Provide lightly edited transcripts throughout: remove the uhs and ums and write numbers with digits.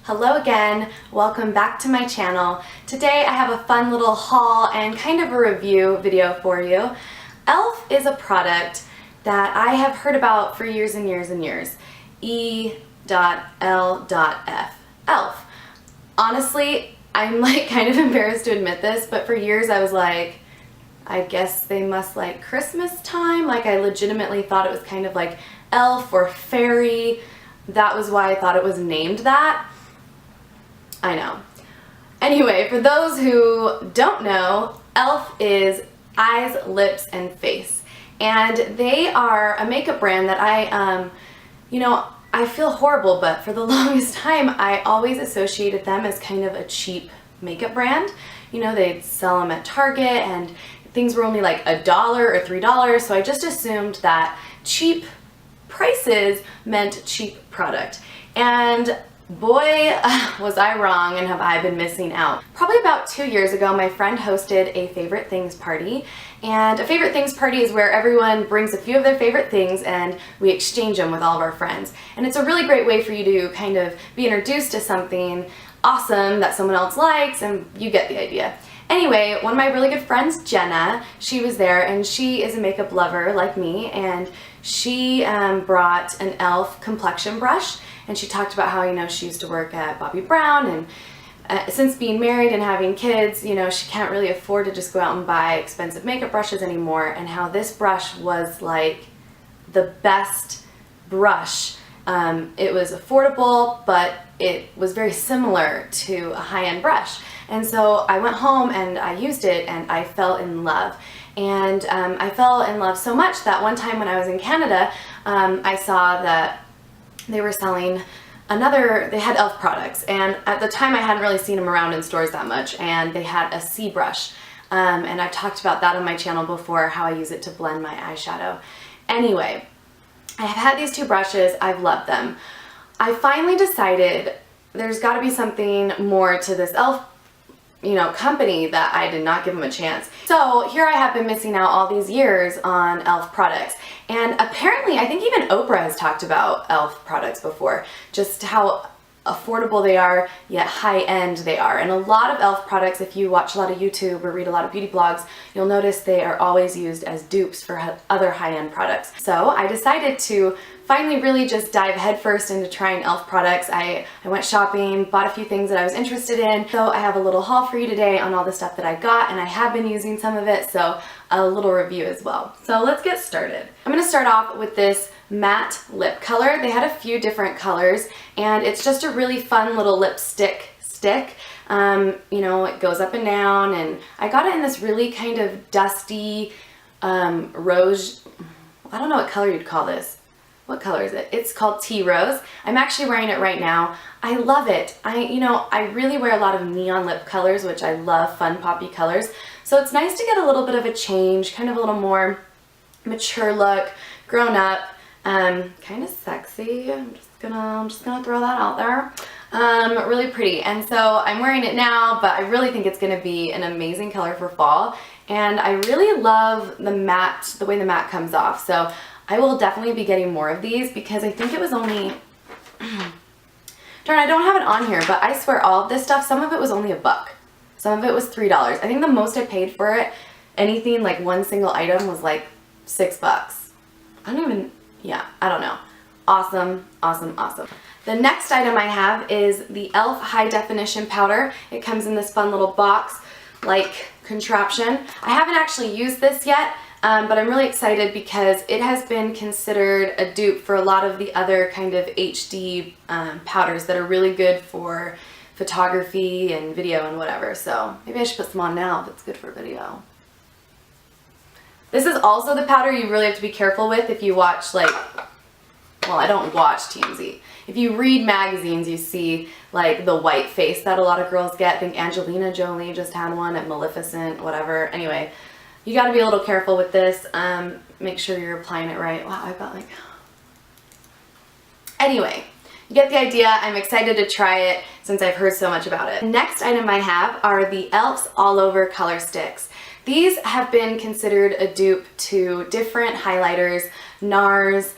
Hello again, welcome back to my channel. Today I have a fun little haul and kind of a review video for you. e.l.f. is a product that I have heard about for years and years and years. e.l.f. e.l.f. Honestly, I'm like kind of embarrassed to admit this, but for years I was like, I guess they must like Christmas time. Like I legitimately thought it was kind of like elf or fairy. That was why I thought it was named that. I know. Anyway, for those who don't know, e.l.f. is eyes, lips, and face. And they are a makeup brand that I feel horrible, but for the longest time, I always associated them as kind of a cheap makeup brand. You know, they'd sell them at Target and things were only like $1 or $3, so I just assumed that cheap prices meant cheap product. And boy, was I wrong and have I been missing out. Probably about 2 years ago, my friend hosted a favorite things party. And a favorite things party is where everyone brings a few of their favorite things and we exchange them with all of our friends. And it's a really great way for you to kind of be introduced to something awesome that someone else likes, and you get the idea. Anyway, one of my really good friends, Jenna, she was there and she is a makeup lover like me, and she brought an e.l.f. complexion brush, and she talked about how, you know, she used to work at Bobbi Brown, and since being married and having kids, you know, she can't really afford to just go out and buy expensive makeup brushes anymore, and how this brush was like the best brush. It was affordable, but it was very similar to a high-end brush. And so I went home and I used it and I fell in love. And I fell in love so much that one time when I was in Canada, I saw that they were selling they had e.l.f. products. And at the time I hadn't really seen them around in stores that much, and they had a C brush. And I've talked about that on my channel before, how I use it to blend my eyeshadow. Anyway, I have had these two brushes, I've loved them. I finally decided there's got to be something more to this e.l.f. company, that I did not give them a chance. So here I have been missing out all these years on e.l.f. products. And apparently, I think even Oprah has talked about e.l.f. products before, just how affordable they are, yet high-end they are. And a lot of e.l.f. products, if you watch a lot of YouTube or read a lot of beauty blogs, you'll notice they are always used as dupes for other high-end products. So I decided to finally really just dive headfirst into trying e.l.f. products. I went shopping, bought a few things that I was interested in. So I have a little haul for you today on all the stuff that I got, and I have been using some of it, so a little review as well. So let's get started. I'm going to start off with this matte lip color. They had a few different colors, and it's just a really fun little lipstick stick. You know, it goes up and down, and I got it in this really kind of dusty rose. I don't know what color you'd call this. What color is it? It's called Tea Rose. I'm actually wearing it right now. I love it. I really wear a lot of neon lip colors, which I love, fun poppy colors. So it's nice to get a little bit of a change, kind of a little more mature look, grown up, kind of sexy. I'm just gonna throw that out there. Really pretty. And so I'm wearing it now, but I really think it's gonna be an amazing color for fall. And I really love the way the matte comes off. So I will definitely be getting more of these, because I think it was only, darn, I don't have it on here, but I swear all of this stuff, some of it was only $1. Some of it was $3. I think the most I paid for it, anything like one single item, was like $6. I don't know. Awesome, awesome, awesome. The next item I have is the e.l.f. High Definition Powder. It comes in this fun little box like contraption. I haven't actually used this yet, but I'm really excited because it has been considered a dupe for a lot of the other kind of HD powders that are really good for photography and video and whatever. So maybe I should put some on now if it's good for video. This is also the powder you really have to be careful with if you watch, like, well, I don't watch TMZ. If you read magazines, you see like the white face that a lot of girls get. I think Angelina Jolie just had one at Maleficent, whatever. Anyway, you got to be a little careful with this. Make sure you're applying it right. Wow, I've got like... Anyway, you get the idea. I'm excited to try it since I've heard so much about it. The next item I have are the e.l.f.'s All Over Color Sticks. These have been considered a dupe to different highlighters, NARS,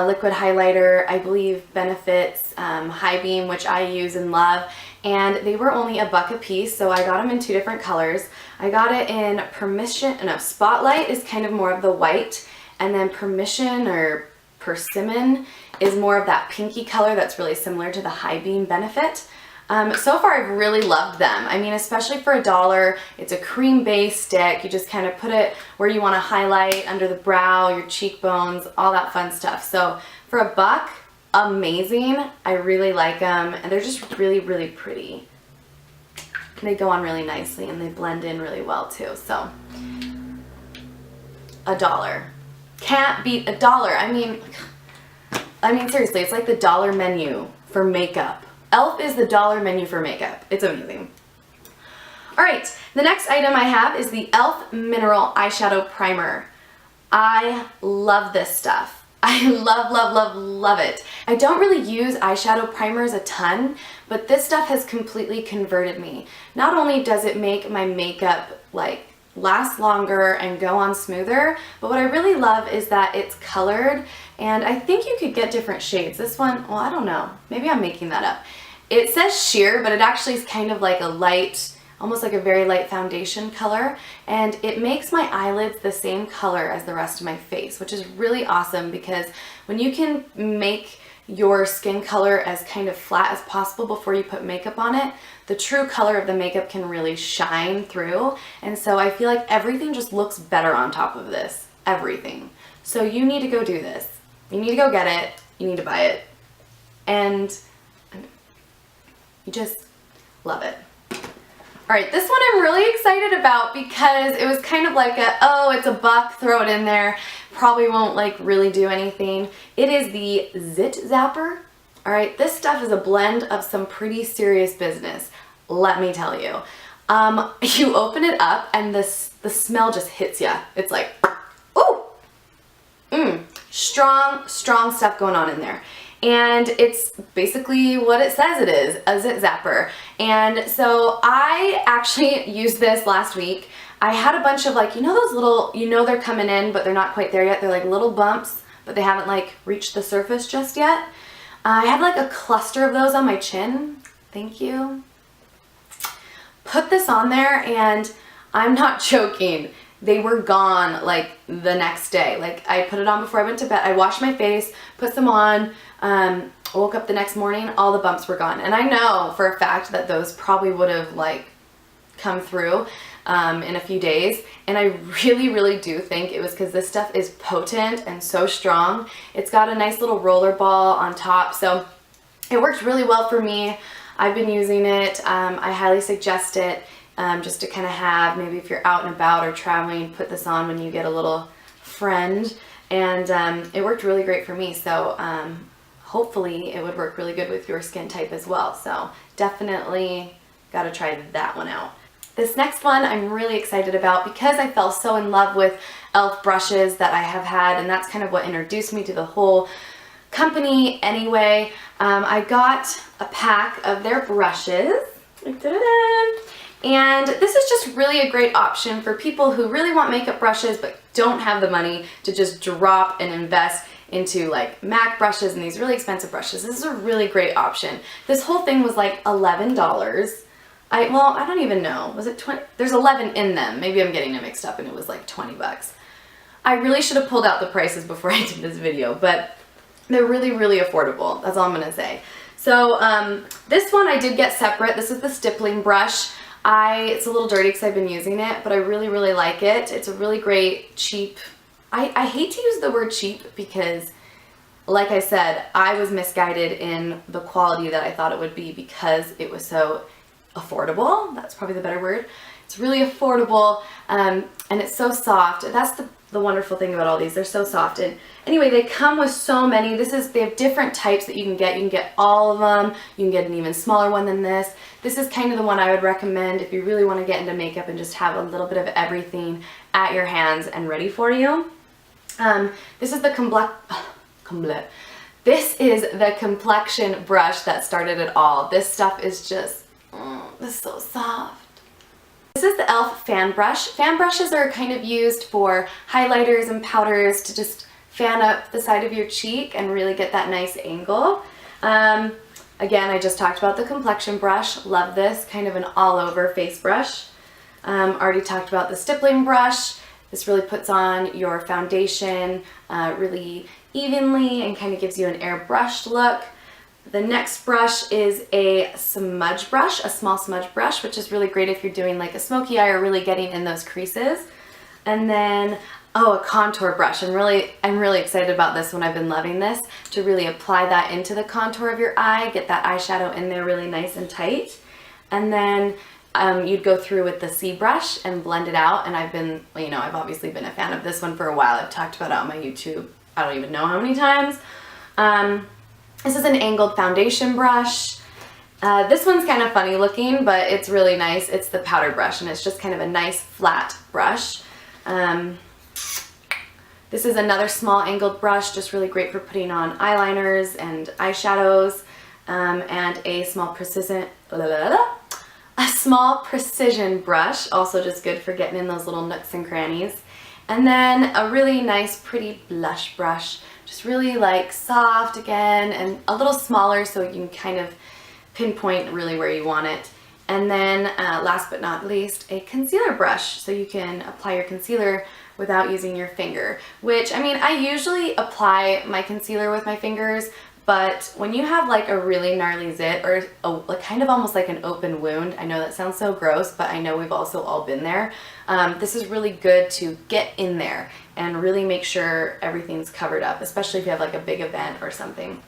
liquid highlighter. I believe Benefit's High Beam, which I use and love, and they were only $1 a piece, so I got them in 2 different colors. I got it in Spotlight is kind of more of the white, and then Permission or Persimmon is more of that pinky color that's really similar to the High Beam Benefit. So far I've really loved them. I mean, especially for $1, it's a cream-based stick. You just kind of put it where you want to highlight, under the brow, your cheekbones, all that fun stuff. So for $1, amazing. I really like them, and they're just really, really pretty. They go on really nicely, and they blend in really well too. So $1. Can't beat $1. I mean seriously, it's like the dollar menu for makeup. e.l.f. is the dollar menu for makeup. It's amazing. Alright, the next item I have is the e.l.f. Mineral Eyeshadow Primer. I love this stuff. I love, love, love, love it. I don't really use eyeshadow primers a ton, but this stuff has completely converted me. Not only does it make my makeup like last longer and go on smoother, but what I really love is that it's colored, and I think you could get different shades. This one, well, I don't know, maybe I'm making that up. It says sheer, but it actually is kind of like a light, almost like a very light foundation color, and it makes my eyelids the same color as the rest of my face, which is really awesome because when you can make your skin color as kind of flat as possible before you put makeup on it, the true color of the makeup can really shine through. And so I feel like everything just looks better on top of this. Everything. So you need to go do this. You need to go get it. You need to buy it. And you just love it. Alright, this one I'm really excited about because it was kind of like oh, it's $1, throw it in there. Probably won't like really do anything. It is the Zit Zapper. Alright, this stuff is a blend of some pretty serious business, let me tell you. You open it up and the smell just hits ya. It's like, ooh, strong, strong stuff going on in there. And it's basically what it says it is, a Zit Zapper. And so I actually used this last week. I had a bunch of like, you know those little, you know they're coming in, but they're not quite there yet. They're like little bumps, but they haven't like reached the surface just yet. I had like a cluster of those on my chin. Thank you. Put this on there and I'm not joking. They were gone like the next day. Like I put it on before I went to bed. I washed my face, put some on, woke up the next morning, all the bumps were gone. And I know for a fact that those probably would have like come through in a few days, and I really, really do think it was because this stuff is potent and so strong. It's got a nice little roller ball on top, so it worked really well for me. I've been using it. I highly suggest it just to kind of have, maybe if you're out and about or traveling, put this on when you get a little friend, and it worked really great for me, so hopefully it would work really good with your skin type as well. So definitely got to try that one out. This next one I'm really excited about because I fell so in love with e.l.f. brushes that I have had, and that's kind of what introduced me to the whole company anyway. I got a pack of their brushes, and this is just really a great option for people who really want makeup brushes but don't have the money to just drop and invest into like MAC brushes and these really expensive brushes. This is a really great option. This whole thing was like $11. Well, I don't even know. Was it 20? There's 11 in them. Maybe I'm getting it mixed up and it was like 20 bucks. I really should have pulled out the prices before I did this video, but they're really, really affordable. That's all I'm gonna say. So this one I did get separate. This is the stippling brush. It's a little dirty because I've been using it, but I really, really like it. It's a really great, cheap, I hate to use the word cheap because, like I said, I was misguided in the quality that I thought it would be because it was so affordable. That's probably the better word. It's really affordable, and it's so soft. That's the wonderful thing about all these. They're so soft. And anyway, they come with so many. They have different types that you can get. You can get all of them. You can get an even smaller one than this. This is kind of the one I would recommend if you really want to get into makeup and just have a little bit of everything at your hands and ready for you. This is the complexion brush that started it all. This stuff is just, this is so soft. This is the e.l.f. fan brush. Fan brushes are kind of used for highlighters and powders to just fan up the side of your cheek and really get that nice angle. Again, I just talked about the complexion brush. Love this, kind of an all-over face brush. Already talked about the stippling brush. This really puts on your foundation really evenly and kind of gives you an airbrushed look. The next brush is a smudge brush, a small smudge brush, which is really great if you're doing like a smoky eye or really getting in those creases. And then, oh, a contour brush. I'm really excited about this one. I've been loving this to really apply that into the contour of your eye, get that eyeshadow in there really nice and tight. And then you'd go through with the C brush and blend it out. And I've been, you know, I've obviously been a fan of this one for a while. I've talked about it on my YouTube, I don't even know how many times. This is an angled foundation brush. This one's kind of funny looking, but it's really nice. It's the powder brush, and it's just kind of a nice flat brush. This is another small angled brush, just really great for putting on eyeliners and eyeshadows, and a small precision brush, also just good for getting in those little nooks and crannies. And then a really nice pretty blush brush, just really like soft again and a little smaller so you can kind of pinpoint really where you want it. And then last but not least, a concealer brush, so you can apply your concealer without using your finger, which, I mean, I usually apply my concealer with my fingers, but when you have like a really gnarly zit or like kind of almost like an open wound, I know that sounds so gross, but I know we've also all been there. This is really good to get in there and really make sure everything's covered up, especially if you have like a big event or something.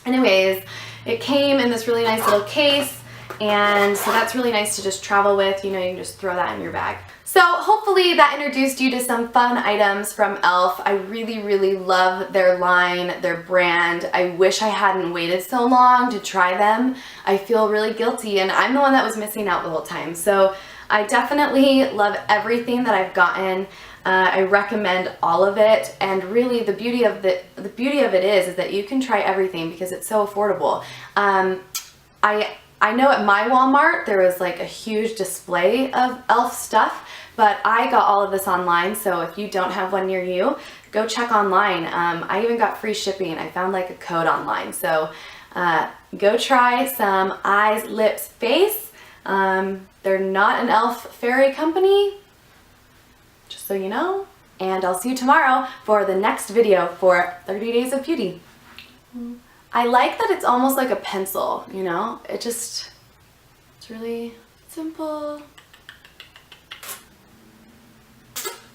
Anyways, it came in this really nice little case, and so that's really nice to just travel with. You know, you can just throw that in your bag. So hopefully that introduced you to some fun items from e.l.f. I really love their line, their brand. I wish I hadn't waited so long to try them. I feel really guilty, and I'm the one that was missing out the whole time. So I definitely love everything that I've gotten. I recommend all of it, and really the beauty of it is that you can try everything because it's so affordable. I know at my Walmart there was like a huge display of e.l.f. stuff, but I got all of this online, so if you don't have one near you, go check online. I even got free shipping. I found like a code online, so go try some eyes, lips, face. They're not an e.l.f. fairy company, just so you know, and I'll see you tomorrow for the next video for 30 Days of Beauty. I like that it's almost like a pencil, you know? It's really simple.